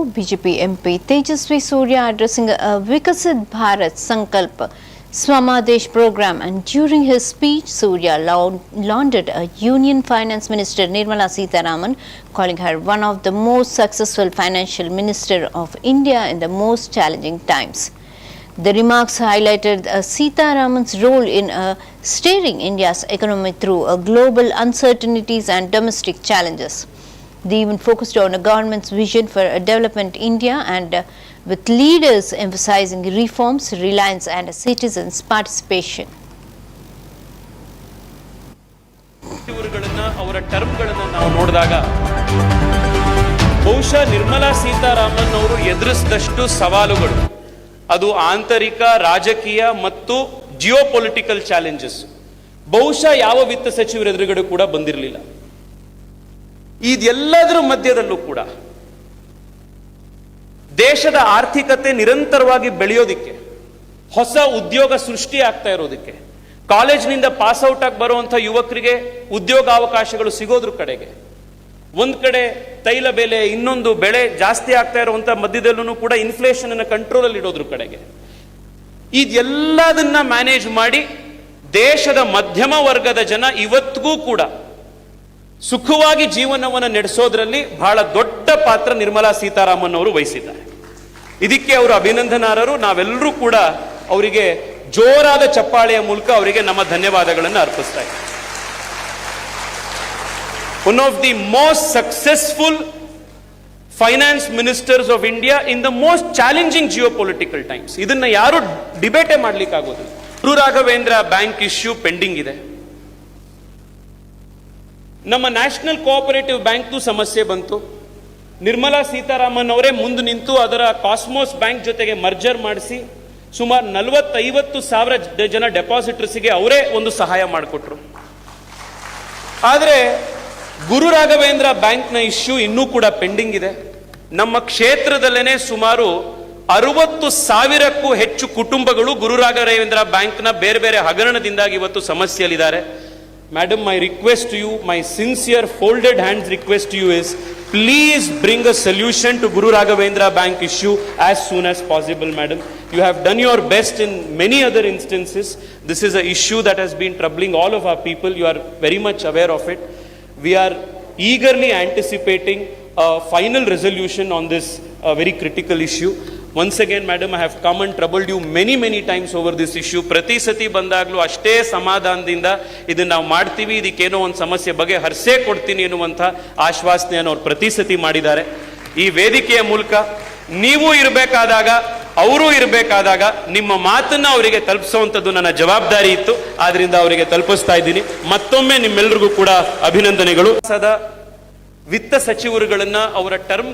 BJP MP Tejasvi Surya addressing a Vikasit Bharat Sankalp Swamadesh program, and during his speech Surya lauded a Union Finance Minister Nirmala Sitharaman, calling her one of the most successful financial minister of India in the most challenging times. The remarks highlighted Sitharaman's role in steering India's economy through global uncertainties and domestic challenges. They even focused on a government's vision for a development India, and with leaders emphasizing reforms, reliance and citizens' participation. ಅವರ ಟರ್ಮ್ಗಳನ್ನು ನಾವು ನೋಡಿದಾಗ ಬಹುಶಃ ನಿರ್ಮಲಾ ಸೀತಾರಾಮನ್ ಅವರು ಎದುರಿಸಿದಷ್ಟು ಸವಾಲುಗಳು ಅದು ಆಂತರಿಕ ರಾಜಕೀಯ ಮತ್ತು ಜಿಯೋಪೊಲಿಟಿಕಲ್ ಚಾಲೆಂಜಸ್ ಬಹುಶಃ ಯಾವ ವಿತ್ತ ಸಚಿವರ ಎದುರುಗಡೆ ಕೂಡ ಬಂದಿರಲಿಲ್ಲ. ಇದೆಲ್ಲದರ ಮಧ್ಯದಲ್ಲೂ ಕೂಡ ದೇಶದ ಆರ್ಥಿಕತೆ ನಿರಂತರವಾಗಿ ಬೆಳೆಯೋದಿಕ್ಕೆ, ಹೊಸ ಉದ್ಯೋಗ ಸೃಷ್ಟಿ ಆಗ್ತಾ ಇರೋದಕ್ಕೆ, ಕಾಲೇಜಿನಿಂದ ಪಾಸ್ ಔಟ್ ಆಗಿ ಬರುವಂಥ ಯುವಕರಿಗೆ ಉದ್ಯೋಗಾವಕಾಶಗಳು ಸಿಗೋದ್ರ ಕಡೆಗೆ, ಒಂದ್ ಕಡೆ ತೈಲ ಬೆಲೆ, ಇನ್ನೊಂದು ಬೆಳೆ ಜಾಸ್ತಿ ಆಗ್ತಾ ಇರುವಂತ ಮಧ್ಯದಲ್ಲೂ ಕೂಡ ಇನ್ಫ್ಲೇಷನ್ ಅನ್ನು ಕಂಟ್ರೋಲ್ ಅಲ್ಲಿ ಇಡೋದ್ರ ಕಡೆಗೆ, ಇದೆಲ್ಲದನ್ನ ಮ್ಯಾನೇಜ್ ಮಾಡಿ ದೇಶದ ಮಧ್ಯಮ ವರ್ಗದ ಜನ ಇವತ್ತಿಗೂ ಕೂಡ ಸುಖವಾಗಿ ಜೀವನವನ್ನು ನಡೆಸೋದ್ರಲ್ಲಿ ಬಹಳ ದೊಡ್ಡ ಪಾತ್ರ ನಿರ್ಮಲಾ ಸೀತಾರಾಮನ್ ಅವರು ವಹಿಸಿದ್ದಾರೆ. ಇದಕ್ಕೆ ಅವರು ಅಭಿನಂದನಾರ್ಹರು. ನಾವೆಲ್ಲರೂ ಕೂಡ ಅವರಿಗೆ ಜೋರಾದ ಚಪ್ಪಾಳೆಯ ಮೂಲಕ ಅವರಿಗೆ ನಮ್ಮ ಧನ್ಯವಾದಗಳನ್ನು ಅರ್ಪಿಸ್ತಾ ಇದ್ದೀವಿ. One of the most successful finance ministers of India in the most challenging geopolitical times. ಇದನ್ನ ಯಾರು ಡಿಬೇಟೇ ಮಾಡ್ಲಿಕ್ಕೆ ಆಗೋದಿಲ್ಲ. Guru Raghavendra bank issue pending ಇದೆ. ನಮ್ಮ ನ್ಯಾಷನಲ್ ಕೋಆಪರೇಟಿವ್ ಬ್ಯಾಂಕ್ ಸಮಸ್ಯೆ ಬಂತು. ನಿರ್ಮಲಾ ಸೀತಾರಾಮನ್ ಅವರೇ ಮುಂದೆ ನಿಂತು ಅದರ ಕಾಸ್ಮೋಸ್ ಬ್ಯಾಂಕ್ ಜೊತೆಗೆ ಮರ್ಜರ್ ಮಾಡಿಸಿ ಸುಮಾರು 40-50 ಸಾವಿರ ಜನ ಡೆಪಾಸಿಟರ್ಸ್ಗೆ ಅವರೇ ಒಂದು ಸಹಾಯ ಮಾಡಿಕೊಟ್ರು. ಆದರೆ ಗುರು ರಾಘವೇಂದ್ರ ಬ್ಯಾಂಕ್ನ ಇಶ್ಯೂ ಇನ್ನೂ ಕೂಡ ಪೆಂಡಿಂಗ್ ಇದೆ. ನಮ್ಮ ಕ್ಷೇತ್ರದಲ್ಲೇನೆ ಸುಮಾರು 60,000ಕ್ಕೂ ಹೆಚ್ಚು ಕುಟುಂಬಗಳು ಗುರು ರಾಘವೇಂದ್ರ ಬ್ಯಾಂಕ್ನ ಬೇರೆ ಬೇರೆ ಹಗರಣದಿಂದಾಗಿ ಇವತ್ತು ಸಮಸ್ಯೆಯಲ್ಲಿದ್ದಾರೆ. Madam, my request to you, my sincere folded hands request to you is, please bring a solution to Guru Raghavendra Bank issue as soon as possible, madam. You have done your best in many other instances. This is an issue that has been troubling all of our people. You are very much aware of it. We are eagerly anticipating a final resolution on this very critical issue. Once again, madam, I have come and troubled you many times over this issue. ಪ್ರತಿ ಸತಿ ಬಂದಾಗಲೂ ಅಷ್ಟೇ ಸಮಾಧಾನದಿಂದ ಇದನ್ನ ನಾವು ಮಾಡ್ತೀವಿ, ಇದಕ್ಕೇನೋ ಒಂದು ಸಮಸ್ಯೆ ಬಗ್ಗೆ ಹರ್ಸೆ ಕೊಡ್ತೀನಿ ಎನ್ನುವಂಥ ಆಶ್ವಾಸನೆಯನ್ನು ಅವ್ರು ಪ್ರತಿ ಸತಿ ಮಾಡಿದ್ದಾರೆ. ಈ ವೇದಿಕೆಯ ಮೂಲಕ ನೀವು ಇರಬೇಕಾದಾಗ, ಅವರು ಇರಬೇಕಾದಾಗ ನಿಮ್ಮ ಮಾತನ್ನ ಅವರಿಗೆ ತಲುಪಿಸುವಂಥದ್ದು ನನ್ನ ಜವಾಬ್ದಾರಿ ಇತ್ತು. ಆದ್ರಿಂದ ಅವರಿಗೆ ತಲುಪಿಸ್ತಾ ಇದ್ದೀನಿ. ಮತ್ತೊಮ್ಮೆ ನಿಮ್ಮೆಲ್ಲರಿಗೂ ಕೂಡ ಅಭಿನಂದನೆಗಳು. ಸದಾ ವಿತ್ತ ಸಚಿವರುಗಳನ್ನ ಅವರ ಟರ್ಮ್